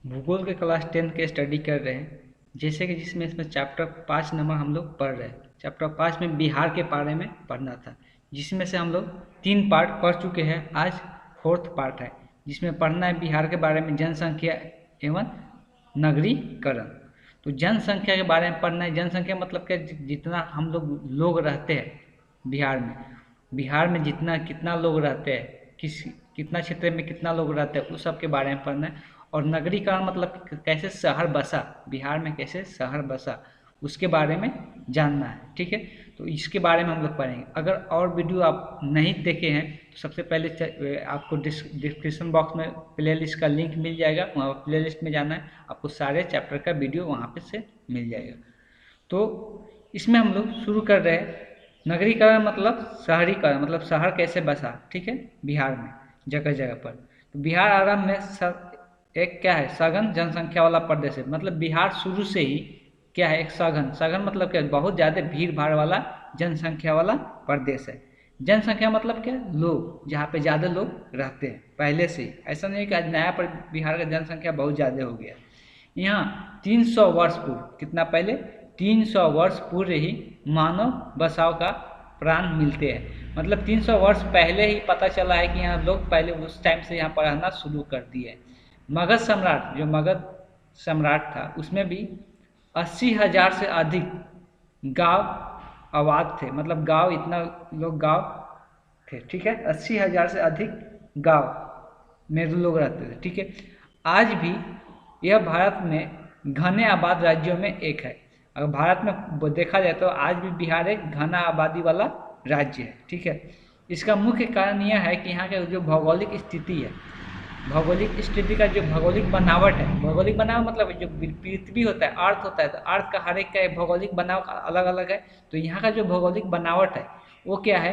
भूगोल के क्लास 10 के स्टडी कर रहे हैं। जैसे कि जिसमें इसमें चैप्टर 5 नंबर हम लोग पढ़ रहे हैं। चैप्टर 5 में बिहार के बारे में पढ़ना था, जिसमें से हम लोग 3 पार्ट पढ़ चुके हैं। आज 4th पार्ट है, जिसमें पढ़ना है बिहार के बारे में जनसंख्या एवं नगरीकरण। तो जनसंख्या के बारे में पढ़ना है। जनसंख्या मतलब क्या, जितना हम लोग रहते हैं बिहार में जितना कितना लोग रहते हैं, कितना क्षेत्र में कितना लोग रहते हैं, उस सब के बारे में पढ़ना है। और नगरीकरण मतलब कैसे शहर बसा, बिहार में कैसे शहर बसा, उसके बारे में जानना है। ठीक है, तो इसके बारे में हम लोग पढ़ेंगे। अगर और वीडियो आप नहीं देखे हैं तो सबसे पहले आपको डिस्क्रिप्शन बॉक्स में प्लेलिस्ट का लिंक मिल जाएगा, वहाँ प्लेलिस्ट में जाना है, आपको सारे चैप्टर का वीडियो वहाँ पे से मिल जाएगा। तो इसमें हम लोग शुरू कर रहे हैं। नगरीकरण मतलब शहरीकरण, मतलब शहर कैसे बसा। ठीक है, बिहार में जगह जगह पर। तो बिहार आरंभ में एक क्या है, सघन जनसंख्या वाला प्रदेश है। मतलब बिहार शुरू से ही क्या है, एक सघन। सघन मतलब क्या, बहुत ज़्यादा भीड़ भाड़ वाला जनसंख्या वाला प्रदेश है। जनसंख्या मतलब क्या, लोग, जहाँ पे ज़्यादा लोग रहते हैं पहले से ही। ऐसा नहीं कि आज नया पर बिहार का जनसंख्या बहुत ज़्यादा हो गया। यहाँ 300 वर्ष पूर्व, कितना पहले, 300 वर्ष पूर्व ही मानव बसाव का प्राण मिलते हैं। मतलब 300 वर्ष पहले ही पता चला है कि यहाँ लोग पहले उस टाइम से यहाँ पर रहना शुरू कर दिए। मगध सम्राट, जो मगध सम्राट था, उसमें भी 80,000 से अधिक गांव आबाद थे। मतलब गांव, इतना लोग गांव थे। ठीक है, 80,000 से अधिक गांव में लोग रहते थे। ठीक है, आज भी यह भारत में घने आबाद राज्यों में एक है। अगर भारत में देखा जाए तो आज भी बिहार एक घना आबादी वाला राज्य है। ठीक है, इसका मुख्य कारण यह है कि यहाँ का जो भौगोलिक स्थिति है, भौगोलिक स्थिति का जो भौगोलिक बनावट है, भौगोलिक बनावट मतलब जो पृथ्वी होता है, अर्थ होता है, तो अर्थ का हर एक का भौगोलिक बनाव अलग अलग है। तो यहाँ का जो भौगोलिक बनावट है वो क्या है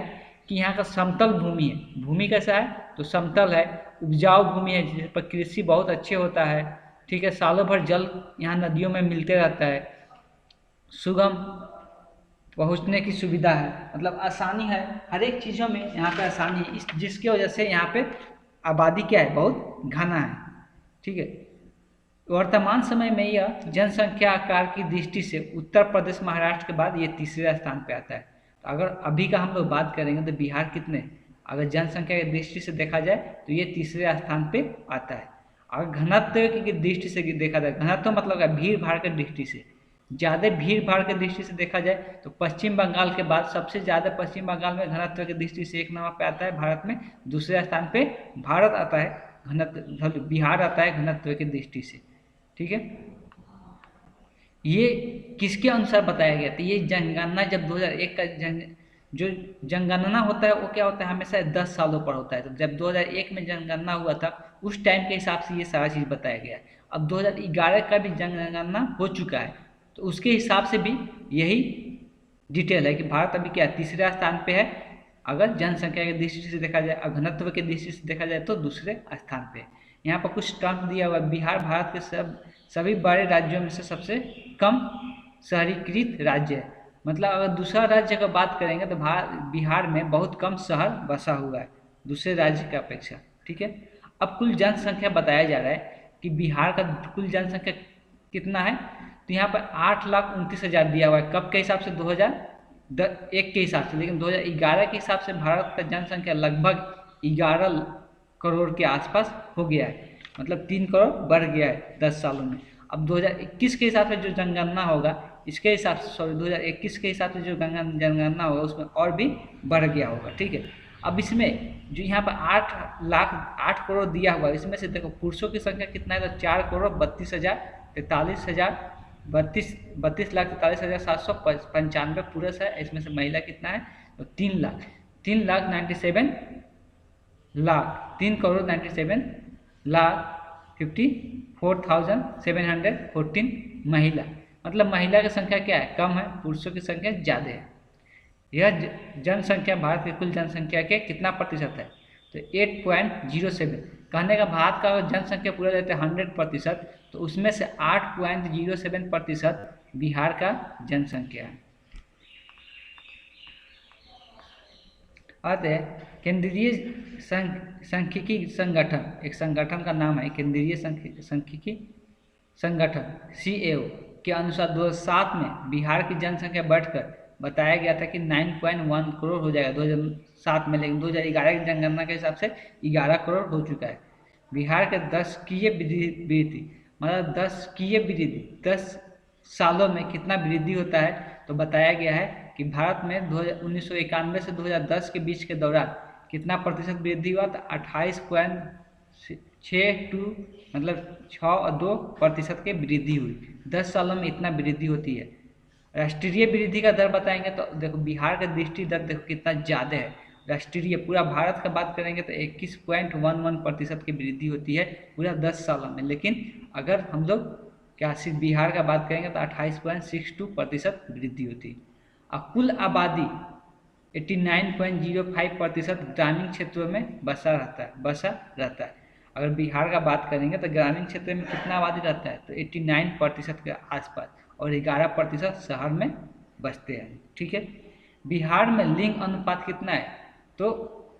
कि यहाँ का समतल भूमि है। भूमि कैसा है, तो समतल है, उपजाऊ भूमि है, जिस पर कृषि बहुत अच्छे होता है। ठीक है, सालों भर जल यहाँ नदियों में मिलते रहता है। सुगम पहुँचने की सुविधा है, मतलब आसानी है, हर एक चीज़ों में यहाँ पे आसानी है, इस जिसकी वजह से यहाँ पे आबादी क्या है, बहुत घना है। ठीक है, वर्तमान समय में यह जनसंख्या आकार की दृष्टि से उत्तर प्रदेश महाराष्ट्र के बाद ये तीसरे स्थान पे आता है। तो अगर अभी का हम लोग बात करेंगे तो बिहार कितने, अगर जनसंख्या की दृष्टि से देखा जाए तो ये तीसरे स्थान पे आता है। अगर घनत्व की दृष्टि से देखा जाए, घनत्व मतलब भीड़ भाड़ की दृष्टि से, ज़्यादा भीड़ भाड़ की दृष्टि से देखा जाए तो पश्चिम बंगाल के बाद सबसे ज़्यादा पश्चिम बंगाल में घनत्व की दृष्टि से एक नंबर पे आता है भारत में। दूसरे स्थान पे भारत आता है, घनत्व बिहार आता है घनत्व की दृष्टि से। ठीक है, ये किसके अनुसार बताया गया था, ये जनगणना जब 2001 का जो जनगणना होता है वो क्या होता है, हमेशा 10 सालों पर होता है। तो जब 2001 में जनगणना हुआ था उस टाइम के हिसाब से ये सारा चीज़ बताया गया है। अब 2011 का भी जनगणना हो चुका है, तो उसके हिसाब से भी यही डिटेल है कि भारत अभी क्या तीसरे स्थान पे है अगर जनसंख्या की दृष्टि से देखा जाए, और घनत्व की दृष्टि से देखा जाए तो दूसरे स्थान पे। यहाँ पर कुछ टर्म दिया हुआ है। बिहार भारत के सभी बड़े राज्यों में से सबसे कम शहरीकृत राज्य है। मतलब अगर दूसरा राज्य का बात करेंगे तो बिहार में बहुत कम शहर बसा हुआ है दूसरे राज्य की अपेक्षा। ठीक है, अब कुल जनसंख्या बताया जा रहा है कि बिहार का कुल जनसंख्या कितना है, तो यहाँ पर 8,29,000 दिया हुआ है। कब के हिसाब से, 2001 के हिसाब से। लेकिन 2011 के हिसाब से भारत का जनसंख्या लगभग 11 करोड़ के आसपास हो गया है। मतलब 3 करोड़ बढ़ गया है 10 सालों में। अब 2021 के हिसाब से जो जनगणना होगा, इसके हिसाब से, सॉरी, 2021 के हिसाब से जो जनगणना होगा उसमें और भी बढ़ गया होगा। ठीक है, अब इसमें जो यहाँ पर 8 करोड़ दिया हुआ है, इसमें से देखो पुरुषों की संख्या कितना है, तो 4,32,43,795 पुरुष है। इसमें से महिला कितना है, तो 3,97,54,714 महिला। मतलब महिला की संख्या क्या है, कम है, पुरुषों की संख्या ज़्यादा है। यह जनसंख्या भारत की कुल जनसंख्या के कितना प्रतिशत है, तो 8.07। कहने का भारत का जनसंख्या पूरा रहता है 100%, तो उसमें से 8.07% बिहार का जनसंख्या है। आते हैं केंद्रीय सांख्यिकी संगठन, एक संगठन का नाम है केंद्रीय सांख्यिकी संगठन CAO के अनुसार 2007 में बिहार की जनसंख्या बढ़कर बताया गया था कि 9.1 करोड़ हो जाएगा 2007 में, लेकिन 2011 की जनगणना के हिसाब से 11 करोड़ हो चुका है। बिहार के 10कीय वृद्धि मतलब 10कीय वृद्धि 10 सालों में कितना वृद्धि होता है, तो बताया गया है कि भारत में 1991 से 2010 के बीच के दौरान कितना प्रतिशत वृद्धि हुआ, तो 28.62 मतलब 6.2% की वृद्धि हुई। 10 सालों में इतना वृद्धि होती है। राष्ट्रीय वृद्धि का दर बताएंगे तो देखो बिहार का दृष्टि दर देखो कितना ज़्यादा है। राष्ट्रीय पूरा भारत का बात करेंगे तो 21.11% की वृद्धि होती है पूरा 10 सालों में, लेकिन अगर हम लोग क्या सिर्फ बिहार का बात करेंगे तो 28.62% वृद्धि होती है। और कुल आबादी 89.05% ग्रामीण क्षेत्रों में बसा रहता है। अगर बिहार का बात करेंगे तो ग्रामीण क्षेत्र में कितना आबादी रहता है, तो 89% के आसपास, और 11% शहर में बसते हैं। ठीक है, बिहार में लिंग अनुपात कितना है, तो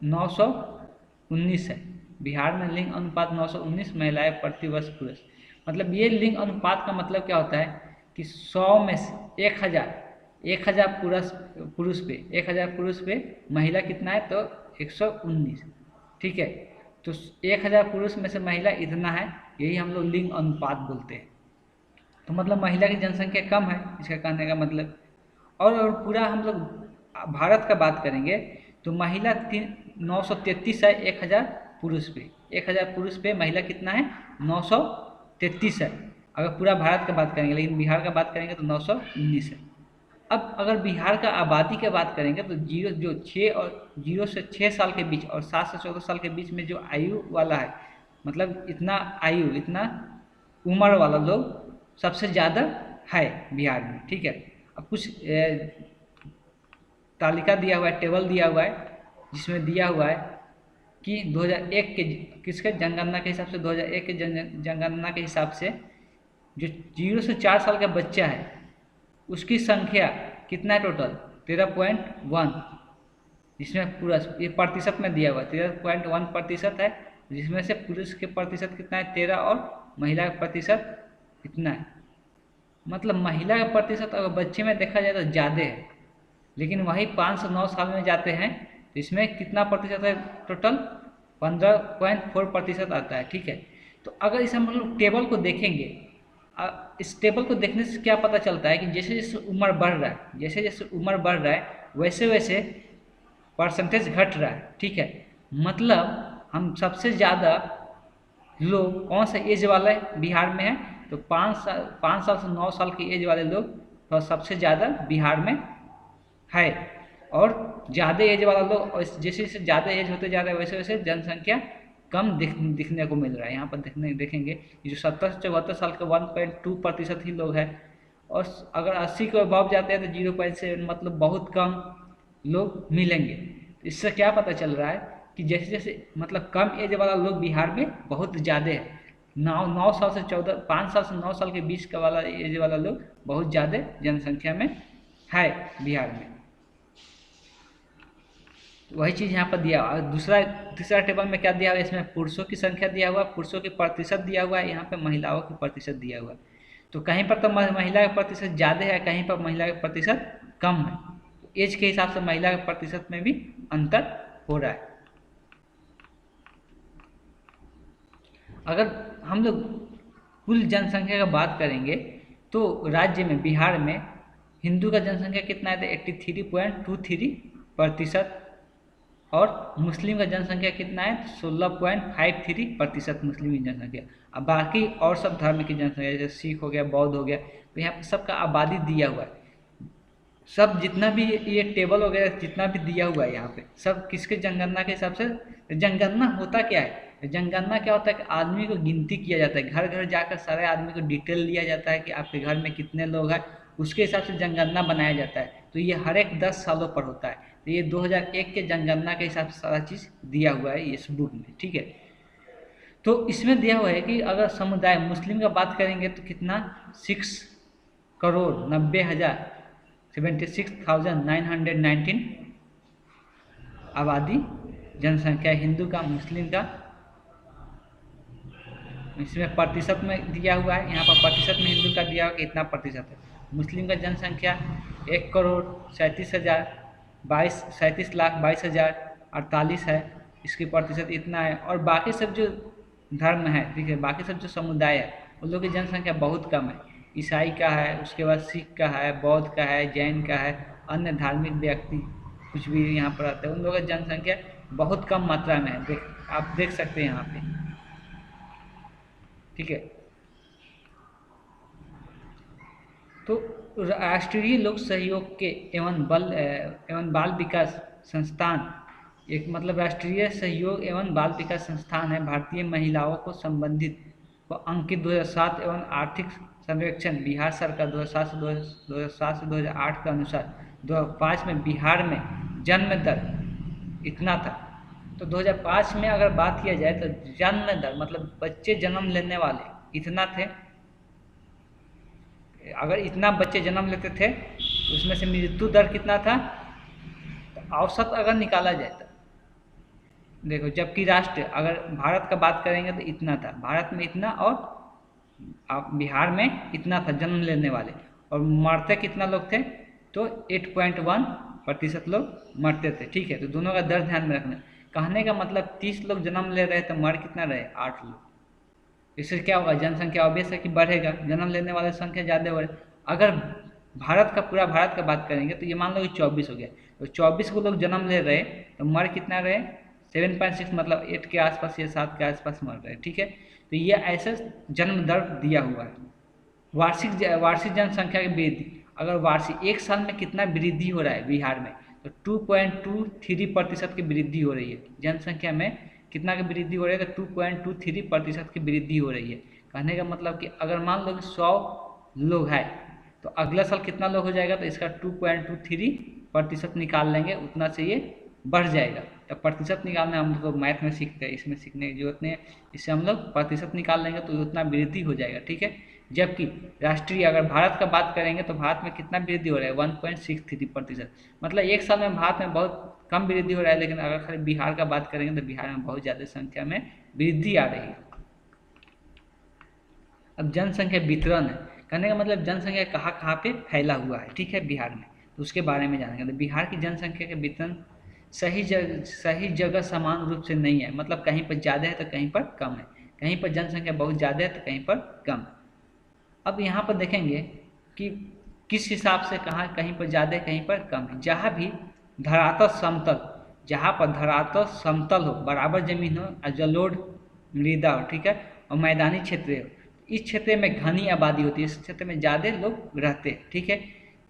919 है। बिहार में लिंग अनुपात 919 महिलाएं प्रति वर्ष पुरुष। मतलब ये लिंग अनुपात का मतलब क्या होता है कि 100 में से 1000 पुरुष पे महिला कितना है, तो 119। ठीक है, तो 1000 पुरुष में से महिला इतना है, यही हम लोग लिंग अनुपात बोलते हैं। तो मतलब महिला की जनसंख्या कम है, इसका कहने का मतलब। और पूरा हम लोग भारत का बात करेंगे तो महिला 933 है 1000 पुरुष पे। 1000 पुरुष पे महिला कितना है, 933 है अगर पूरा भारत का बात करेंगे, लेकिन बिहार का बात करेंगे तो 919 है। अब अगर बिहार का आबादी की बात करेंगे तो 0 से 6 साल के बीच और 7 से 14 साल के बीच में जो आयु वाला है, मतलब इतना उम्र वाला लोग सबसे ज़्यादा है बिहार में। ठीक है, अब कुछ तालिका दिया हुआ है, टेबल दिया हुआ है, जिसमें दिया हुआ है कि 2001 के किसके जनगणना के हिसाब से 2001 के जनगणना के हिसाब से जो 0 से 4 साल का बच्चा है उसकी संख्या कितना है, टोटल 13.1, जिसमें पूरा ये प्रतिशत में दिया हुआ है 13.1% है, जिसमें से पुरुष के प्रतिशत कितना है 13 और महिला का प्रतिशत इतना है। मतलब महिला का प्रतिशत अगर बच्चे में देखा जाए तो ज़्यादा है, लेकिन वही 5 से 9 साल में जाते हैं तो इसमें कितना प्रतिशत है, टोटल 15.4% आता है। ठीक है, तो अगर इस हम लोग टेबल को देखेंगे, इस टेबल को देखने से क्या पता चलता है कि जैसे जैसे उम्र बढ़ रहा है वैसे वैसे परसेंटेज घट रहा है। ठीक है, मतलब हम सबसे ज़्यादा लोग कौन सा एज वाला है बिहार में है, तो 5 साल से 9 साल की एज वाले लोग तो सबसे ज़्यादा बिहार में है। और ज़्यादा एज वाला लोग जैसे जैसे ज़्यादा एज होते जा रहा है वैसे वैसे जनसंख्या कम दिखने को मिल रहा है। यहाँ पर देखेंगे जो 70 से 74 साल के 1.2% ही लोग हैं, और अगर 80 के अबव जाते हैं तो 0.7, मतलब बहुत कम लोग मिलेंगे। इससे क्या पता चल रहा है कि जैसे जैसे मतलब कम एज वाला लोग बिहार में बहुत ज़्यादा है। 9 साल से 5 साल से 9 साल के बीच का वाला एज वाला लोग बहुत ज़्यादा जनसंख्या में है बिहार में। वही चीज़ यहाँ पर दिया हुआ। तीसरा टेबल में क्या दिया हुआ है, इसमें पुरुषों की संख्या दिया हुआ, पुरुषों के प्रतिशत दिया हुआ है, यहाँ पे महिलाओं के प्रतिशत दिया हुआ है। तो कहीं पर तो महिला का प्रतिशत ज़्यादा है, कहीं पर महिला का प्रतिशत कम है। एज के हिसाब से महिला के प्रतिशत में भी अंतर हो रहा है। अगर हम लोग कुल जनसंख्या का बात करेंगे तो राज्य में बिहार में हिंदू का जनसंख्या कितना है, तो 83.23%, और मुस्लिम का जनसंख्या कितना है, 16.53% मुस्लिम की जनसंख्या। अब बाकी और सब धर्म की जनसंख्या जैसे सिख हो गया, बौद्ध हो गया, तो यहाँ पर सबका आबादी दिया हुआ है। सब जितना भी ये टेबल वगैरह जितना भी दिया हुआ है यहाँ पे सब किसके जनगणना के हिसाब से। जनगणना होता क्या है, जनगणना क्या होता है कि आदमी को गिनती किया जाता है, घर घर जाकर सारे आदमी को डिटेल लिया जाता है कि आपके घर में कितने लोग हैं, उसके हिसाब से जनगणना बनाया जाता है। तो ये हर एक 10 सालों पर होता है। तो ये 2001 के जनगणना के हिसाब से सारा चीज़ दिया हुआ है इस बुक में। ठीक है, तो इसमें दिया हुआ है कि अगर समुदाय मुस्लिम का बात करेंगे तो कितना 6,90,76,919 आबादी जनसंख्या, हिंदू का, मुस्लिम का इसमें प्रतिशत में दिया हुआ है, यहाँ पर प्रतिशत में हिंदू का दिया हुआ कि इतना प्रतिशत है। मुस्लिम का जनसंख्या 1,37,22,38 है, इसकी प्रतिशत इतना है। और बाकी सब जो धर्म है, ठीक है, बाकी सब जो समुदाय है उन लोगों की जनसंख्या बहुत कम है। ईसाई का है, उसके बाद सिख का है, बौद्ध का है, जैन का है, अन्य धार्मिक व्यक्ति कुछ भी यहाँ पर आते हैं, उन लोगों की जनसंख्या बहुत कम मात्रा में है। आप देख सकते हैं यहाँ पे, ठीक है। तो राष्ट्रीय लोक सहयोग के एवं बाल विकास संस्थान, एक मतलब राष्ट्रीय सहयोग एवं बाल विकास संस्थान है, भारतीय महिलाओं को संबंधित व अंकित 2007 एवं आर्थिक सर्वेक्षण बिहार सरकार 2007 से 2008 के अनुसार 2005 में बिहार में जन्म दर इतना था। तो 2005 में अगर बात किया जाए तो जन्म दर मतलब बच्चे जन्म लेने वाले इतना थे। अगर इतना बच्चे जन्म लेते थे तो उसमें से मृत्यु दर कितना था, तो औसत अगर निकाला जाए तो देखो, जबकि राष्ट्र अगर भारत का बात करेंगे तो इतना था, भारत में इतना और बिहार में इतना था जन्म लेने वाले, और मरते कितना लोग थे, तो 8.1% लोग मरते थे, ठीक है। तो दोनों का दर ध्यान में रखना। कहने का मतलब 30 लोग जन्म ले रहे तो मर कितना रहे, 8 लोग। इससे क्या होगा, जनसंख्या ऑब्वियस है कि बढ़ेगा, जन्म लेने वाले संख्या ज़्यादा बढ़े। अगर भारत का पूरा भारत का बात करेंगे तो ये मान लो कि 24 हो गया, तो 24 को लोग जन्म ले रहे तो मर कितना रहे, 7.6 मतलब 8 के आसपास या 7 के आसपास मर रहे, ठीक है। तो ये ऐसे जन्म दर दिया हुआ है। वार्षिक जनसंख्या की वृद्धि, अगर वार्षिक एक साल में कितना वृद्धि हो रहा है बिहार में, तो 2.23% की वृद्धि हो रही है। जनसंख्या में कितना की वृद्धि हो रही है, तो 2.23% की वृद्धि हो रही है। कहने का मतलब कि अगर मान लो कि 100 लोग हैं तो अगला साल कितना लोग हो जाएगा, तो इसका 2.23% निकाल लेंगे, उतना से ये बढ़ जाएगा। तो प्रतिशत निकालना हम लोग मैथ में सीखते हैं, इसमें सीखने की जरूरत नहीं है। इससे हम लोग प्रतिशत निकाल लेंगे तो उतना वृद्धि हो जाएगा, ठीक है। जबकि राष्ट्रीय अगर भारत का बात करेंगे तो भारत में कितना वृद्धि हो रहा है, 1.63%। मतलब एक साल में भारत में बहुत कम वृद्धि हो रहा है, लेकिन अगर खाली बिहार का बात करेंगे तो बिहार में बहुत ज़्यादा संख्या में वृद्धि आ रही है। अब जनसंख्या वितरण है, कहने का मतलब जनसंख्या कहाँ कहाँ पे फैला हुआ है, ठीक है, बिहार में, तो उसके बारे में जानेंगे। तो बिहार की जनसंख्या के वितरण सही जगह समान रूप से नहीं है, मतलब कहीं पर ज़्यादा है तो कहीं पर कम है, कहीं पर जनसंख्या बहुत ज़्यादा है तो कहीं पर कम। अब यहाँ पर देखेंगे कि किस हिसाब से कहाँ कहीं पर ज़्यादा कहीं पर कम है। जहाँ भी धरातल समतल, जहाँ पर धरातल समतल हो, बराबर जमीन हो, जलोढ़ मृदा हो, ठीक है, और मैदानी क्षेत्र हो, इस क्षेत्र में घनी आबादी होती है, इस क्षेत्र में ज़्यादा लोग रहते हैं, ठीक है।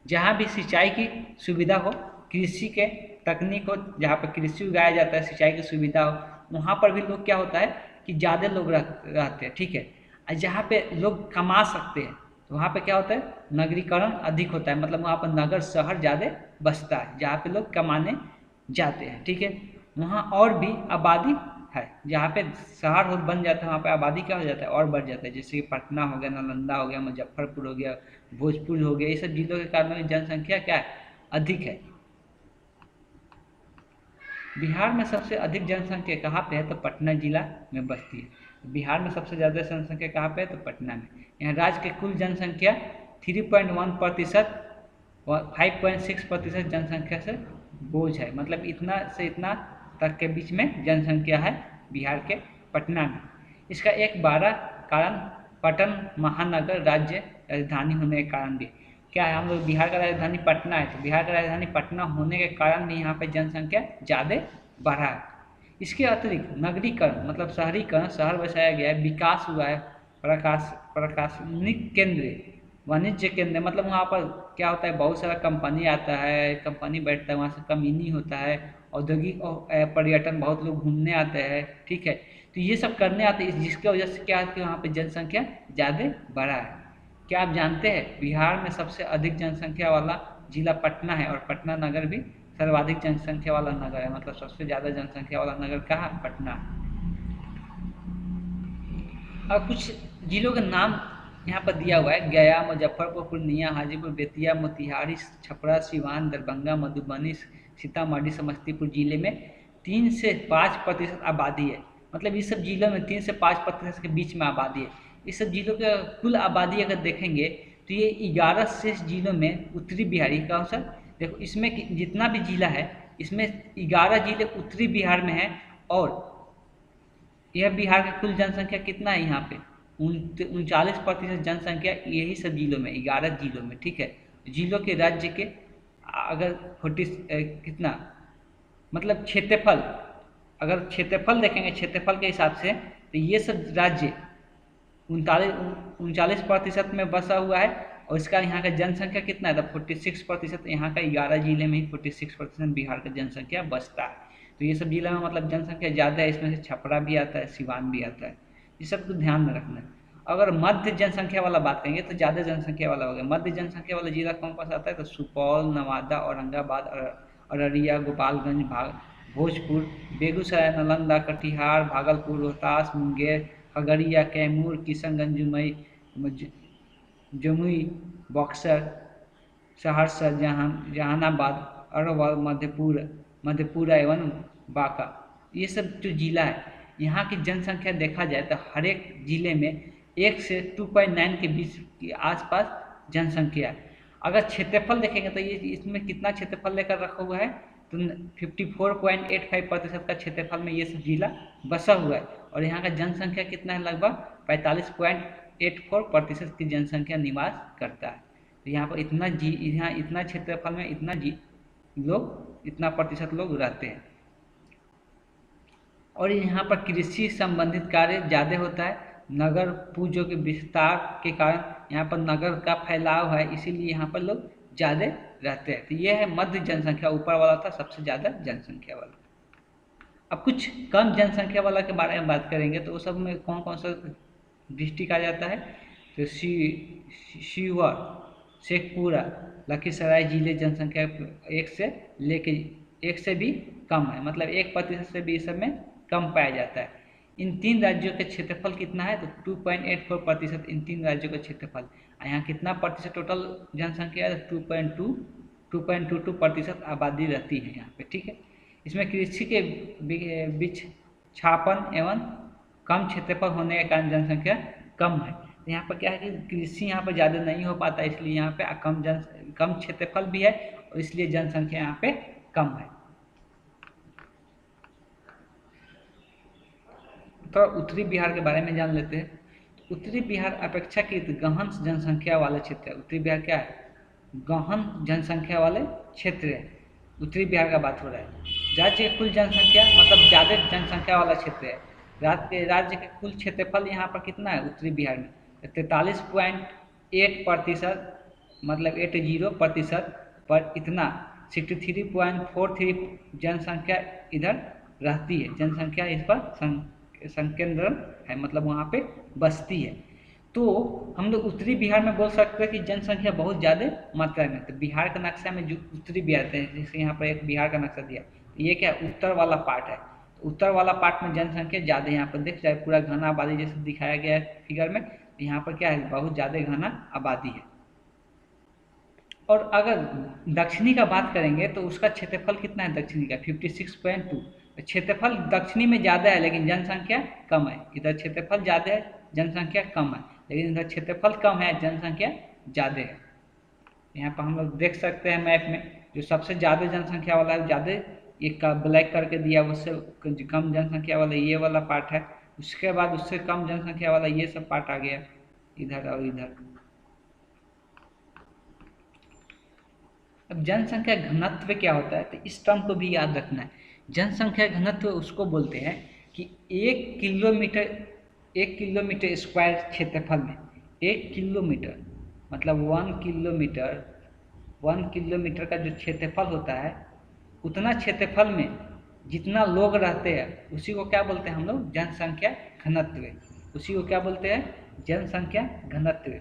जहाँ भी सिंचाई की सुविधा हो, कृषि के तकनीक हो, जहाँ पर कृषि उगाया जाता है, सिंचाई की सुविधा हो, वहाँ पर भी लोग क्या होता है कि ज़्यादा लोग रहते हैं, ठीक है। और जहाँ पे लोग कमा सकते हैं तो वहाँ पे क्या होता है, नगरीकरण अधिक होता है, मतलब वहाँ पर नगर शहर ज़्यादा बसता है, जहाँ पे लोग कमाने जाते हैं, ठीक है। वहाँ और भी आबादी है, जहाँ पे शहर हो बन जाता है वहाँ पे आबादी क्या हो जाता है, और बढ़ जाता है। जैसे कि पटना हो गया, नालंदा हो गया, मुजफ्फरपुर हो गया, भोजपुर हो गया, ये सब जिलों के कारण जनसंख्या क्या है, अधिक है। बिहार में सबसे अधिक जनसंख्या कहाँ पे है, तो पटना जिला में बसती है। बिहार में सबसे ज़्यादा जनसंख्या कहाँ पे है, तो पटना में। यहाँ राज्य के कुल जनसंख्या 3.1% और 5.6% जनसंख्या से बोझ है, मतलब इतना से इतना तक के बीच में जनसंख्या है बिहार के पटना में। इसका एक बड़ा कारण पटन महानगर राज्य राजधानी होने के कारण भी क्या है, हम लोग बिहार का राजधानी पटना है, तो बिहार का राजधानी पटना होने के कारण भी यहाँ पे जनसंख्या ज़्यादा बढ़ा है। इसके अतिरिक्त नगरीकरण मतलब शहरीकरण, शहर बसाया गया है, विकास हुआ है, प्रशासनिक केंद्र, वाणिज्य केंद्र, मतलब वहाँ पर क्या होता है, बहुत सारा कंपनी आता है, कंपनी बैठता है, वहाँ से कमीनी होता है, औद्योगिक और पर्यटन, बहुत लोग घूमने आते हैं, ठीक है। तो ये सब करने आते हैं, जिसकी वजह से क्या है कि वहाँ पर जनसंख्या ज़्यादा बढ़ा है। क्या आप जानते हैं बिहार में सबसे अधिक जनसंख्या वाला जिला पटना है, और पटना नगर भी सर्वाधिक जनसंख्या वाला नगर है, मतलब सबसे ज़्यादा जनसंख्या वाला नगर कहाँ, पटना। और कुछ जिलों के नाम यहाँ पर दिया हुआ है, गया, मुजफ्फरपुर, पूर्णिया, हाजीपुर, बेतिया, मोतिहारी, छपरा, सिवान, दरभंगा, मधुबनी, सीतामढ़ी, समस्तीपुर जिले में 3 से 5% आबादी है, मतलब इस सब जिलों में 3 से 5% के बीच में आबादी है। इस सब जिलों का कुल आबादी अगर देखेंगे तो ये 11 शेष जिलों में उत्तरी बिहार कौन सा, देखो इसमें जितना भी जिला है इसमें 11 जिले उत्तरी बिहार में है। और यह बिहार का कुल जनसंख्या कितना है यहाँ पे 39% जनसंख्या यही सब जिलों में, 11 जिलों में, ठीक है। जिलों के राज्य के अगर 40 कितना मतलब क्षेत्रफल, अगर क्षेत्रफल देखेंगे क्षेत्रफल के हिसाब से तो ये सब राज्य 39% में बसा हुआ है। और इसका यहाँ का जनसंख्या कितना है, तो 46%। यहाँ का 11 जिले में ही 46% बिहार का जनसंख्या बसता है। तो ये सब जिला में मतलब जनसंख्या ज़्यादा है, इसमें से छपरा भी आता है, सिवान भी आता है। ये सब को ध्यान में रखना है। अगर मध्य जनसंख्या वाला बात करेंगे तो ज़्यादा जनसंख्या वाला हो गया। मध्य जनसंख्या वाला जिला कौन कौन सा आता है, तो सुपौल, नवादा, औरंगाबाद, अररिया, गोपालगंज, भोजपुर, बेगूसराय, नालंदा, कटिहार, भागलपुर, रोहतास, मुंगेर, खगड़िया, कैमूर, किशनगंज, जमुई, बक्सर, सहरसा, जहानाबाद, अरवल, मधेपुरा एवं बांका। ये सब जो जिला है यहाँ की जनसंख्या देखा जाए तो हर एक जिले में 1 से 2.9 के बीच के आसपास जनसंख्या है। अगर क्षेत्रफल देखेंगे तो ये इसमें कितना क्षेत्रफल लेकर रखा हुआ है, तो 54.85% का क्षेत्रफल में ये सब जिला बसा हुआ है। और यहाँ का जनसंख्या कितना है, लगभग 45.84% की जनसंख्या निवास करता है। तो यहाँ पर यहाँ इतना क्षेत्रफल में इतना प्रतिशत लोग रहते हैं। और यहाँ पर कृषि संबंधित कार्य ज़्यादा होता है। नगर पूजों के विस्तार के कारण यहाँ पर नगर का फैलाव है, इसीलिए यहाँ पर लोग ज़्यादा रहते हैं। तो ये है मध्य जनसंख्या, ऊपर वाला था सबसे ज़्यादा जनसंख्या वाला। अब कुछ कम जनसंख्या वाला के बारे में बात करेंगे तो उस सब में कौन कौन सा डिस्ट्रिक्ट आ जाता है, तो शिवहर, शेखपुरा, लखीसराय जिले जनसंख्या 1 से भी कम है, मतलब 1% से भी इस सब में कम पाया जाता है। इन 3 राज्यों के क्षेत्रफल कितना है, तो 2.84% इन 3 राज्यों का क्षेत्रफल। यहाँ कितना प्रतिशत टोटल जनसंख्या है, 2.22% आबादी रहती है यहाँ पे, ठीक है। इसमें कृषि के बीच छापन एवं कम क्षेत्रफल होने के कारण जनसंख्या कम है। यहाँ पर क्या है कि कृषि यहाँ पर ज़्यादा नहीं हो पाता, इसलिए यहाँ पे कम क्षेत्रफल भी है और इसलिए जनसंख्या यहाँ पे कम है। तो उत्तरी बिहार के बारे में जान लेते हैं। उत्तरी बिहार अपेक्षाकृत गहन जनसंख्या वाला क्षेत्र है। उत्तरी बिहार क्या है, गहन जनसंख्या वाले क्षेत्र है। उत्तरी बिहार का बात हो रहा है। राज्य की कुल जनसंख्या मतलब ज़्यादा जनसंख्या वाला क्षेत्र है। राज्य के कुल क्षेत्रफल यहाँ पर कितना है उत्तरी बिहार में, 43.8%, मतलब 80% पर इतना 63.43 जनसंख्या इधर रहती है। जनसंख्या इस पर संकेंद्रण है, मतलब वहाँ पे बसती है। तो हम लोग उत्तरी बिहार में बोल सकते हैं कि जनसंख्या बहुत ज़्यादा मात्रा में। तो बिहार का नक्शा में जो उत्तरी बिहार है, जैसे यहाँ पर एक बिहार का नक्शा दिया, ये क्या है, उत्तर वाला पार्ट है। तो उत्तर वाला पार्ट में जनसंख्या ज़्यादा, यहाँ पर देख जाए पूरा घना आबादी जैसे दिखाया गया है फिगर में। यहाँ पर क्या है, बहुत ज़्यादा घना आबादी है। और अगर दक्षिणी का बात करेंगे तो उसका क्षेत्रफल कितना है, दक्षिणी का 56.2। क्षेत्रफल दक्षिणी में ज़्यादा है लेकिन जनसंख्या कम है। इधर क्षेत्रफल ज़्यादा है, जनसंख्या कम है, लेकिन इधर क्षेत्रफल कम है, जनसंख्या ज़्यादा है। यहाँ पर हम लोग देख सकते हैं मैप में, जो सबसे ज़्यादा जनसंख्या वाला है, ज़्यादा एक का ब्लैक करके दिया, उससे कम जनसंख्या वाला ये वाला पार्ट है। उसके बाद उससे कम जनसंख्या वाला ये सब पार्ट आ गया इधर और इधर। अब जनसंख्या घनत्व क्या होता है, तो इस टर्म को भी याद रखना है। जनसंख्या घनत्व उसको बोलते हैं कि 1 किलोमीटर स्क्वायर क्षेत्रफल में 1 किलोमीटर मतलब 1 किलोमीटर का जो क्षेत्रफल होता है, उतना क्षेत्रफल में जितना लोग रहते हैं उसी को क्या बोलते हैं हम लोग, जनसंख्या घनत्व। उसी को क्या बोलते हैं, जनसंख्या घनत्व।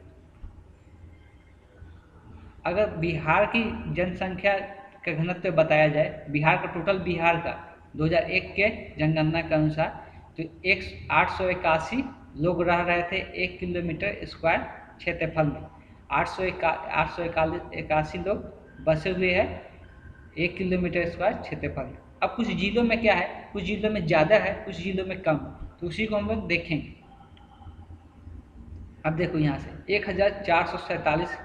अगर बिहार की जनसंख्या का घनत्व बताया जाए, बिहार का टोटल बिहार का 2001 के जनगणना के अनुसार, तो 881 लोग रह रहे थे 1 किलोमीटर स्क्वायर क्षेत्रफल में। 881 लोग बसे हुए हैं 1 किलोमीटर स्क्वायर क्षेत्रफल में। अब कुछ जिलों में क्या है, कुछ जिलों में ज़्यादा है, कुछ जिलों में कम। तो उसी को हम लोग देखेंगे। अब देखो यहाँ से 1447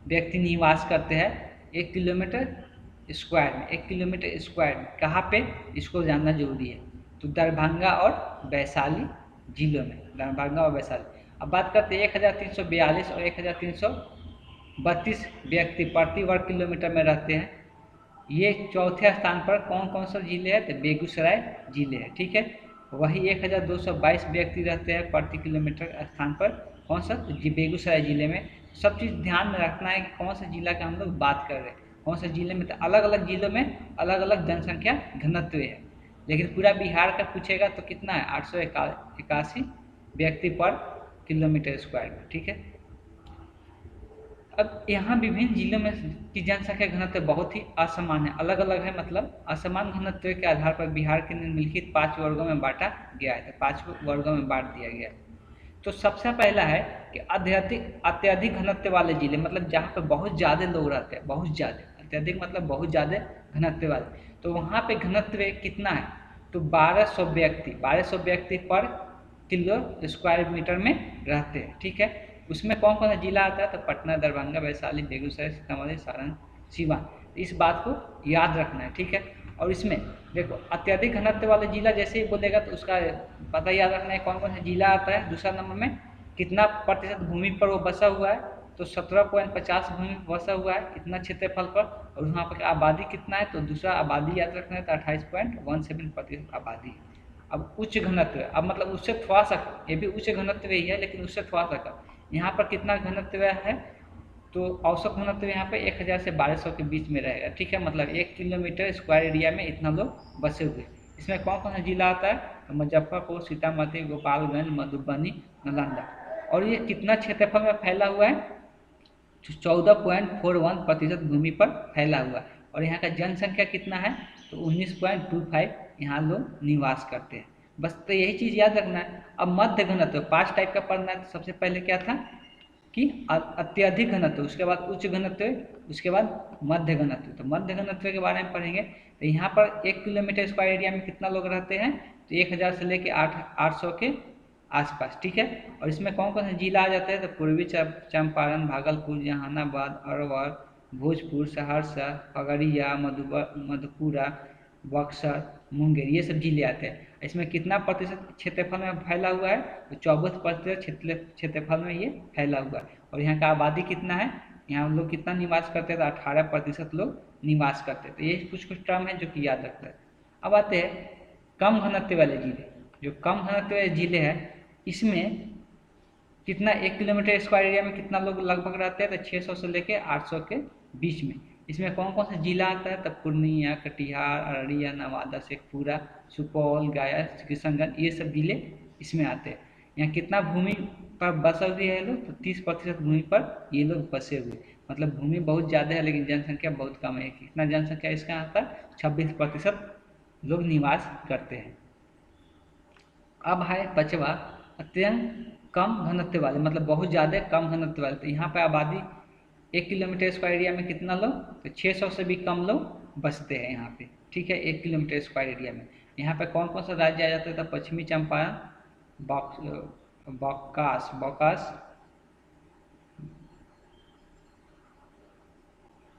व्यक्ति निवास करते हैं 1 किलोमीटर स्क्वायर में। 1 किलोमीटर स्क्वायर में कहाँ पे, इसको जानना जरूरी है। तो दरभंगा और वैशाली जिलों में, दरभंगा और वैशाली। अब बात करते हैं 1342 और 1332 व्यक्ति प्रति वर्ग किलोमीटर में रहते हैं। ये चौथे स्थान पर कौन कौन सा जिले हैं, तो बेगूसराय जिले है। ठीक है, वही 1222 व्यक्ति रहते हैं प्रति किलोमीटर स्थान पर, कौन सा, जी बेगूसराय जिले में। सब चीज़ ध्यान में रखना है कि कौन सा जिला का हम लोग बात कर रहे हैं, कौन सा जिले में। तो अलग अलग जिलों में अलग अलग जनसंख्या घनत्व है, लेकिन पूरा बिहार का पूछेगा तो कितना है, 881 व्यक्ति पर किलोमीटर स्क्वायर में। ठीक है, अब यहाँ विभिन्न जिलों में की जनसंख्या घनत्व बहुत ही असमान है, अलग अलग है। मतलब असमान घनत्व के आधार पर बिहार के निम्नलिखित 5 वर्गों में बांटा गया है, 5 वर्गों में बांट दिया गया है। तो सबसे पहला है कि अत्यधिक घनत्व वाले जिले, मतलब जहाँ पे बहुत ज़्यादा लोग रहते हैं, बहुत ज़्यादा, अत्यधिक मतलब बहुत ज़्यादा घनत्व वाले, तो वहाँ पे घनत्व कितना है, तो 1200 व्यक्ति पर किलो स्क्वायर मीटर में रहते हैं। ठीक है, उसमें कौन कौन सा जिला आता है, तो पटना, दरभंगा, वैशाली, बेगूसराय, सीतामढ़ी, सारण, सीवान। इस बात को याद रखना है। ठीक है, और इसमें देखो अत्यधिक घनत्व वाले जिला जैसे ही बोलेगा तो उसका पता याद रखना है कौन कौन सा जिला आता है। दूसरा नंबर में कितना प्रतिशत भूमि पर वो बसा हुआ है, तो 17.50 भूमि बसा हुआ है इतना क्षेत्रफल पर, और वहाँ पर आबादी कितना है, तो दूसरा आबादी याद रखना है, तो 28.17% आबादी है। अब उच्च घनत्व, अब मतलब उससे थोड़ा सा, ये भी उच्च घनत्व ही है लेकिन उससे थोड़ा सा कम। यहाँ पर कितना घनत्व है, तो औसत घनत्व यहाँ पे 1000 से 1200 के बीच में रहेगा। ठीक है, मतलब 1 किलोमीटर स्क्वायर एरिया में इतना लोग बसे हुए। इसमें कौन कौन सा जिला आता है, तो मुजफ्फरपुर, सीतामढ़ी, गोपालगंज, मधुबनी, नालंदा। और ये कितना क्षेत्रफल में फैला हुआ है, 14.41% भूमि पर फैला हुआ है। और यहाँ का जनसंख्या कितना है, तो 19.25 यहाँ लोग निवास करते हैं। बस तो यही चीज़ याद रखना है। अब मध्य घनत्व 5 टाइप का पढ़ना है। तो सबसे पहले क्या था कि अत्यधिक घनत्व, उसके बाद उच्च घनत्व, उसके बाद मध्य घनत्व। तो मध्य घनत्व के बारे में पढ़ेंगे। तो यहाँ पर 1 किलोमीटर स्क्वायर एरिया में कितना लोग रहते हैं, तो 1000 से लेके 800 के आसपास। ठीक है, और इसमें कौन कौन से जिला आ जाते हैं, तो पूर्वी चंपारण, भागलपुर, जहानाबाद, अरवल, भोजपुर, सहरसा, खगड़िया, मधेपुरा, बक्सर, मुंगेर, ये सब जिले आते हैं। इसमें कितना प्रतिशत क्षेत्रफल में फैला हुआ है, तो 24% क्षेत्रफल में ये फैला हुआ है। और यहाँ का आबादी कितना है, यहाँ लोग कितना निवास करते हैं, तो 18% लोग निवास करते हैं। तो ये कुछ कुछ टर्म है जो कि याद रखता है। अब आते हैं कम घनत्व वाले जिले। जो कम घनत्व वाले जिले हैं इसमें कितना, 1 किलोमीटर स्क्वायर एरिया में कितना लोग लगभग रहते हैं, तो 600 से लेके 800 के बीच में। इसमें कौन कौन सा जिला आता है, तो पूर्णिया, कटिहार, अररिया, नवादा, शेखपुरा, सुपौल, गया, किशनगंज, ये सब जिले इसमें आते हैं। यहाँ कितना भूमि पर बसे हुए हैं लोग, तो 30% भूमि पर ये लोग बसे हुए। मतलब भूमि बहुत ज़्यादा है लेकिन जनसंख्या बहुत कम है। कितना जनसंख्या इसका आता है, 26% लोग निवास करते हैं। अब है पांचवा अत्यंत कम घनत्व वाले, मतलब बहुत ज़्यादा कम घनत्व वाले। तो यहाँ पे आबादी 1 किलोमीटर स्क्वायर एरिया में कितना लोग, तो 600 से भी कम लोग बसते हैं यहाँ पे। ठीक है, 1 किलोमीटर स्क्वायर एरिया में। यहाँ पे कौन कौन सा राज्य आ जाता है, तो पश्चिमी चंपारण,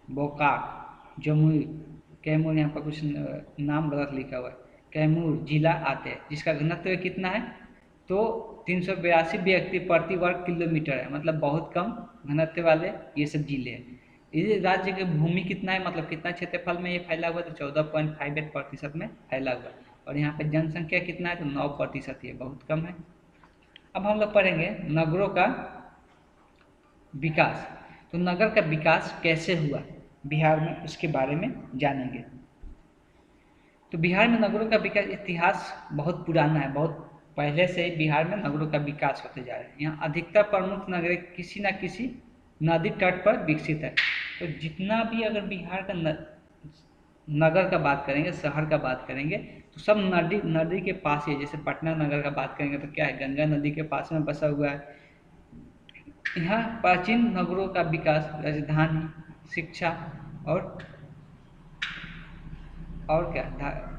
बोकाक, जमुई, कैमूर, यहाँ पर कुछ नाम गलत लिखा हुआ है, कैमूर जिला आते हैं, जिसका घनत्व कितना है, तो 382 व्यक्ति प्रति वर्ग किलोमीटर है। मतलब बहुत कम घनत्व वाले ये सब जिले हैं। इस राज्य की भूमि कितना है, मतलब कितना क्षेत्रफल में ये फैला हुआ है, तो 14.58% में फैला हुआ है। और यहाँ पे जनसंख्या कितना है, तो 9%, ये बहुत कम है। अब हम लोग पढ़ेंगे नगरों का विकास। तो नगर का विकास कैसे हुआ बिहार में, उसके बारे में जानेंगे। तो बिहार में नगरों का विकास इतिहास बहुत पुराना है, बहुत पहले से ही बिहार में नगरों का विकास होते जा रहा है। यहाँ अधिकतर प्रमुख नगर किसी न किसी नदी तट पर विकसित है। तो जितना भी अगर बिहार का नगर का बात करेंगे, शहर का बात करेंगे, तो सब नदी के पास ही है। जैसे पटना नगर का बात करेंगे तो क्या है, गंगा नदी के पास में बसा हुआ है। यहाँ प्राचीन नगरों का विकास राजधानी, शिक्षा और क्या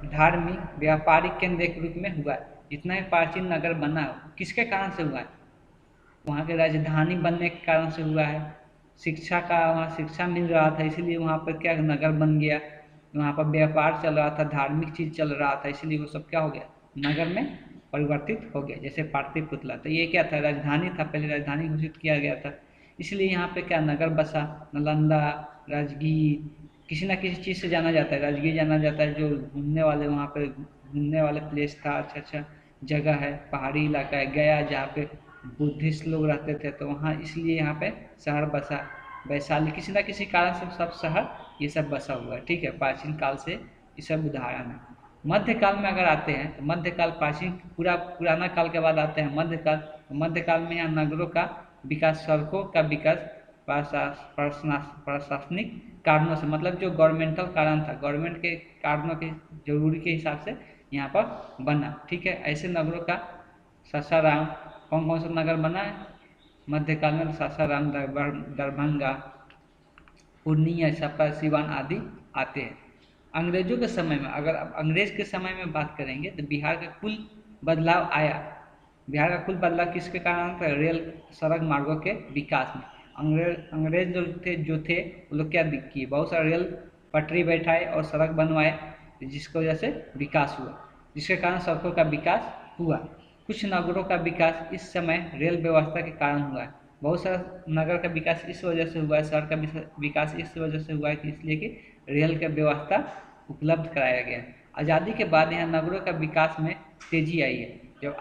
धार्मिक व्यापारिक केंद्र के रूप में हुआ है। जितना भी प्राचीन नगर बना किसके कारण से हुआ है? वहाँ के राजधानी बनने के कारण से हुआ है। शिक्षा का, वहाँ शिक्षा मिल रहा था इसलिए वहाँ पर क्या नगर बन गया। वहाँ पर व्यापार चल रहा था, धार्मिक चीज चल रहा था, इसलिए वो सब क्या हो गया, नगर में परिवर्तित हो गया। जैसे पाटलिपुत्र, तो ये क्या था, राजधानी था, पहले राजधानी घोषित किया गया था, इसलिए यहाँ पे क्या नगर बसा। नालंदा, राजगीर, किसी ना किसी चीज़ से जाना जाता है। राजगीर जाना जाता है, जो घूमने वाले वहाँ पे घूमने वाले प्लेस था, अच्छा अच्छा जगह है, पहाड़ी इलाका है। गया जहाँ पे बुद्धिस्ट लोग रहते थे, तो वहाँ इसलिए यहाँ पे शहर बसा। वैशाली, किसी न किसी कारण से सब शहर ये सब बसा हुआ है। ठीक है, प्राचीन काल से ये सब उदाहरण है। मध्यकाल में अगर आते हैं तो मध्यकाल, प्राचीन पूरा पुराना काल के बाद आते हैं मध्यकाल। तो मध्यकाल में यहाँ नगरों का विकास, सड़कों का विकास प्रशासनिक कारणों से, मतलब जो गवर्नमेंटल कारण था, गवर्नमेंट के कारणों के जरूरी के हिसाब से यहाँ पर बना। ठीक है, ऐसे नगरों का सासाराम, कौन कौन सा नगर बना है मध्यकाल में? सासाराम, दरभंगा, पूर्णिया, छपरा, सिवान आदि आते हैं। अंग्रेजों के समय में, अगर अब अंग्रेज के समय में बात करेंगे तो बिहार का कुल बदलाव आया। बिहार का कुल बदलाव किसके कारण था? रेल सड़क मार्गों के विकास में। अंग्रेज जो थे वो लोग क्या किए, बहुत सारे रेल पटरी बैठाए और सड़क बनवाए, जिसकी वजह से विकास हुआ, जिसके कारण सड़कों का विकास हुआ। कुछ नगरों का विकास इस समय रेल व्यवस्था के कारण हुआ है। बहुत सारा नगर का विकास इस वजह से हुआ है, शहर का विकास इस वजह से हुआ है कि इसलिए कि रेल का व्यवस्था उपलब्ध कराया गया है। आज़ादी के बाद यहाँ नगरों का विकास में तेजी आई है। जब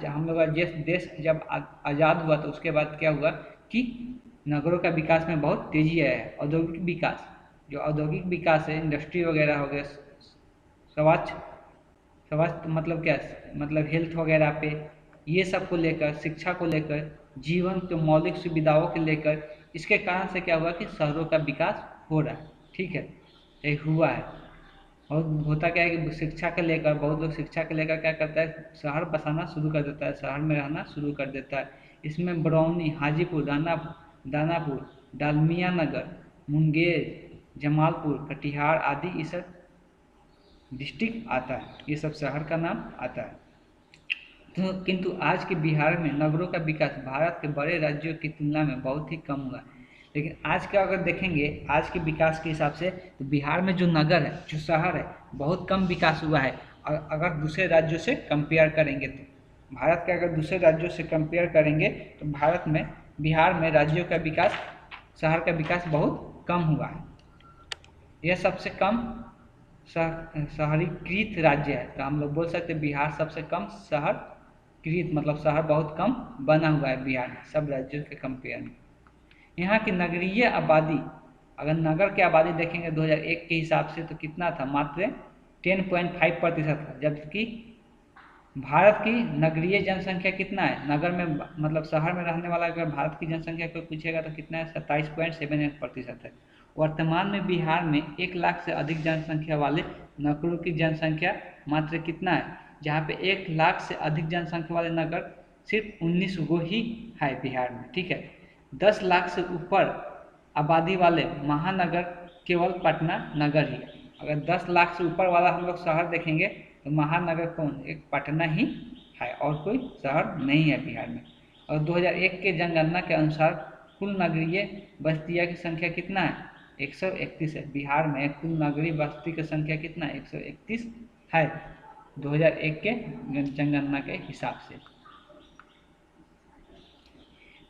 हम लोग का देश जब आज़ाद हुआ तो उसके बाद क्या हुआ कि नगरों का विकास में बहुत तेजी आया है। औद्योगिक विकास, जो औद्योगिक विकास है, इंडस्ट्री वगैरह हो गया, स्वास्थ्य मतलब क्या, मतलब हेल्थ वगैरह पे, ये सब को लेकर, शिक्षा को लेकर, जीवन के मौलिक सुविधाओं को लेकर, इसके कारण से क्या हुआ कि शहरों का विकास हो रहा है। ठीक है, ये हुआ है। और होता क्या है कि शिक्षा को लेकर, बहुत लोग शिक्षा को लेकर क्या करता है, शहर बसाना शुरू कर देता है, शहर में रहना शुरू कर देता है। इसमें बरौनी, हाजीपुर, दानापुर, डालमिया नगर, मुंगेर, जमालपुर, कटिहार आदि ये सब डिस्ट्रिक्ट आता है, ये सब शहर का नाम आता है। तो किंतु आज के बिहार में नगरों का विकास भारत के बड़े राज्यों की तुलना में बहुत ही कम हुआ है। लेकिन आज का अगर देखेंगे, आज के विकास के हिसाब से, तो बिहार में जो नगर है, जो शहर है, बहुत कम विकास हुआ है। और अगर दूसरे राज्यों से कंपेयर करेंगे तो, भारत के अगर दूसरे राज्यों से कंपेयर करेंगे तो भारत में, बिहार में राज्यों का विकास, शहर का विकास बहुत कम हुआ है। यह सबसे कम शहरीकृत राज्य है। तो हम लोग बोल सकते हैं बिहार सबसे कम शहरकृत, मतलब शहर बहुत कम बना हुआ है बिहार में, सब राज्यों के कंपेयर में। यहाँ की नगरीय आबादी, अगर नगर की आबादी देखेंगे 2001 के हिसाब से तो कितना था, मात्र 10.5% था। जबकि भारत की नगरीय जनसंख्या कितना है, नगर में मतलब शहर में रहने वाला अगर भारत की जनसंख्या को पूछेगा तो कितना है, 27.78% है। वर्तमान में बिहार में 1 लाख से अधिक जनसंख्या वाले नगरों की जनसंख्या मात्र कितना है, जहाँ पे 1 लाख से अधिक जनसंख्या वाले नगर सिर्फ 19 गो ही है बिहार में। ठीक है, 10 लाख से ऊपर आबादी वाले महानगर केवल पटना नगर ही है। अगर 10 लाख से ऊपर वाला हम लोग शहर देखेंगे तो महानगर कौन, एक पटना ही है, और कोई शहर नहीं है बिहार में। और 2001 के जनगणना के अनुसार कुल नगरीय बस्तियों की संख्या कितना है, 131 है। बिहार में कुल नगरीय बस्ती की संख्या कितना है, 131 है 2001 के जनगणना के हिसाब से।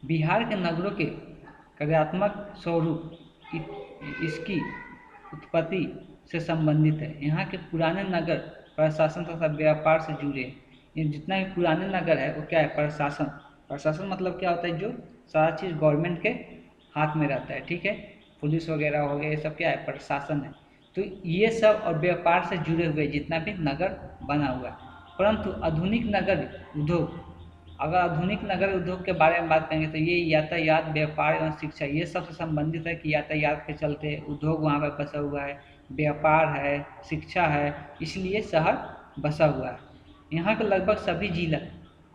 बिहार के नगरों के कार्यात्मक स्वरूप इसकी उत्पत्ति से संबंधित है। यहाँ के पुराने नगर प्रशासन तथा व्यापार से जुड़े। ये जितना भी पुराने नगर है वो क्या है, प्रशासन। प्रशासन मतलब क्या होता है, जो सारा चीज़ गवर्नमेंट के हाथ में रहता है। ठीक है, पुलिस वगैरह हो गया, ये सब क्या है, प्रशासन है। तो ये सब और व्यापार से जुड़े हुए जितना भी नगर बना हुआ है। परंतु आधुनिक नगर उद्योग, अगर आधुनिक नगर उद्योग के बारे में बात करेंगे तो ये यातायात, व्यापार एवं शिक्षा, ये सबसे संबंधित है कि यातायात के चलते उद्योग वहाँ पर बसा हुआ है, व्यापार है, शिक्षा है, इसलिए शहर बसा हुआ है। यहाँ के लगभग सभी जिला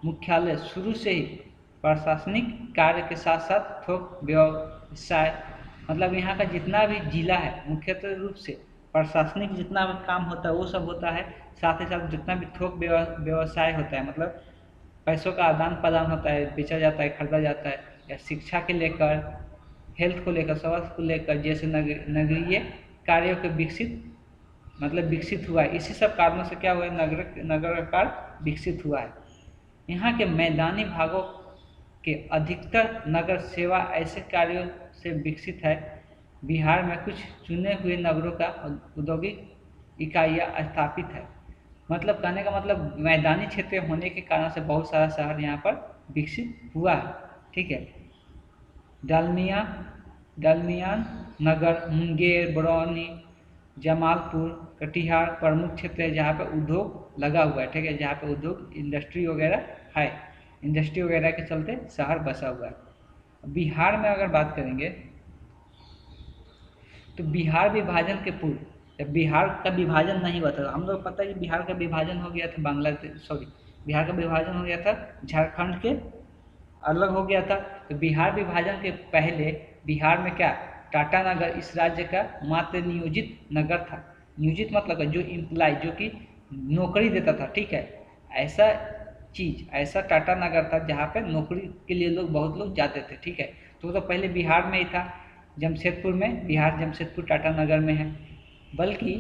मुख्यालय शुरू से ही प्रशासनिक कार्य के साथ साथ थोक व्यवसाय, मतलब यहाँ का जितना भी जिला है मुख्यतः रूप से प्रशासनिक जितना भी काम होता है वो सब होता है, साथ ही साथ जितना भी थोक व्यवसाय होता है, मतलब पैसों का आदान प्रदान होता है, बेचा जाता है, खरीदा जाता है, या शिक्षा के लेकर, हेल्थ को लेकर, स्वास्थ्य को लेकर, जैसे नगरीय कार्यों के विकसित हुआ है। इसी सब कारणों से क्या हुआ है, नगर कार्य विकसित हुआ है। यहाँ के मैदानी भागों के अधिकतर नगर सेवा ऐसे कार्यों से विकसित है। बिहार में कुछ चुने हुए नगरों का औद्योगिक इकाइयाँ स्थापित है। मतलब कहने का मतलब मैदानी क्षेत्र होने के कारण से बहुत सारा शहर यहाँ पर विकसित हुआ है। ठीक है। डालमियान नगर, मुंगेर, बरौनी, जमालपुर, कटिहार प्रमुख क्षेत्र है जहाँ पे उद्योग लगा हुआ है। ठीक है, जहाँ पे उद्योग इंडस्ट्री वगैरह है, इंडस्ट्री वगैरह के चलते शहर बसा हुआ है। बिहार में अगर बात करेंगे तो बिहार विभाजन के पूर्व, जब बिहार का विभाजन नहीं हुआ था, हम लोग पता है कि बिहार का विभाजन हो गया था बिहार का विभाजन हो गया था, झारखंड के अलग हो गया था। तो बिहार विभाजन के पहले बिहार में क्या, टाटानगर इस राज्य का मात्र नियोजित नगर था। नियोजित मतलब जो इम्प्लाई, जो कि नौकरी देता था। ठीक है, ऐसा टाटानगर था जहाँ पे नौकरी के लिए बहुत लोग जाते थे। ठीक है, तो पहले बिहार में ही था, जमशेदपुर में, बिहार जमशेदपुर टाटानगर में है। बल्कि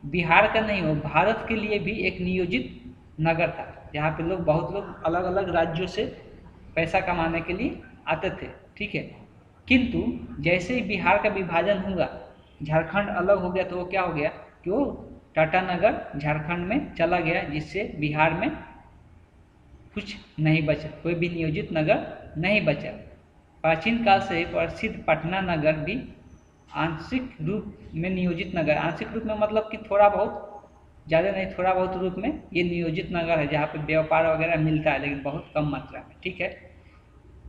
बिहार का नहीं हो, भारत के लिए भी एक नियोजित नगर था जहाँ पे बहुत लोग अलग अलग राज्यों से पैसा कमाने के लिए आते थे। ठीक है, किंतु जैसे ही बिहार का विभाजन हुआ, झारखंड अलग हो गया, तो वो क्या हो गया कि वो टाटानगर झारखंड में चला गया, जिससे बिहार में कुछ नहीं बचा, कोई भी नियोजित नगर नहीं बचा। प्राचीन काल से प्रसिद्ध पटना नगर भी आंशिक रूप में नियोजित नगर, आंशिक रूप में मतलब कि थोड़ा बहुत, ज़्यादा नहीं, थोड़ा बहुत रूप में ये नियोजित नगर है जहाँ पे व्यापार वगैरह मिलता है, लेकिन बहुत कम मात्रा में। ठीक है,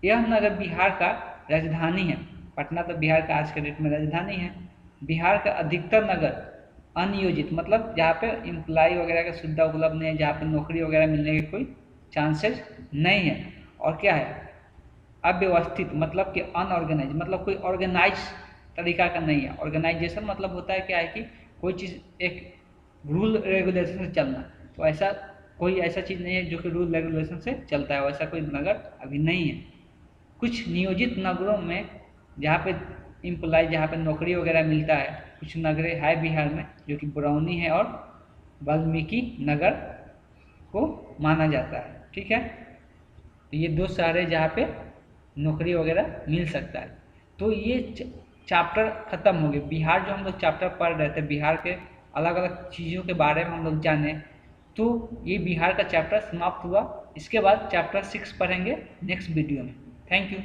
यह नगर बिहार का राजधानी है। पटना तो बिहार का आज के डेट में राजधानी है। बिहार का अधिकतर नगर अनियोजित, मतलब जहाँ पे एम्प्लॉय वगैरह का सुविधा उपलब्ध नहीं है, जहाँ पे नौकरी वगैरह मिलने के कोई चांसेस नहीं है। और क्या है, अव्यवस्थित, मतलब कि अनऑर्गेनाइज, मतलब कोई ऑर्गेनाइज तरीका का नहीं है। ऑर्गेनाइजेशन मतलब होता है क्या है कि कोई चीज़ एक रूल रेगुलेशन से चलना, तो ऐसा कोई ऐसा चीज़ नहीं है जो कि रूल रेगुलेशन से चलता है, वैसा कोई नगर अभी नहीं है। कुछ नियोजित नगरों में जहाँ पे एम्प्लॉय, जहाँ पे नौकरी वगैरह मिलता है, कुछ नगरें है बिहार में, जो कि बरौनी है और वाल्मीकि नगर को माना जाता है। ठीक है, तो ये दो शहर है जहाँ पे नौकरी वगैरह मिल सकता है। तो ये चैप्टर ख़त्म हो गए। बिहार जो हम लोग चैप्टर पढ़ रहे थे, बिहार के अलग अलग चीज़ों के बारे में हम लोग जाने, तो ये बिहार का चैप्टर समाप्त हुआ। इसके बाद चैप्टर 6 पढ़ेंगे नेक्स्ट वीडियो में। Thank you.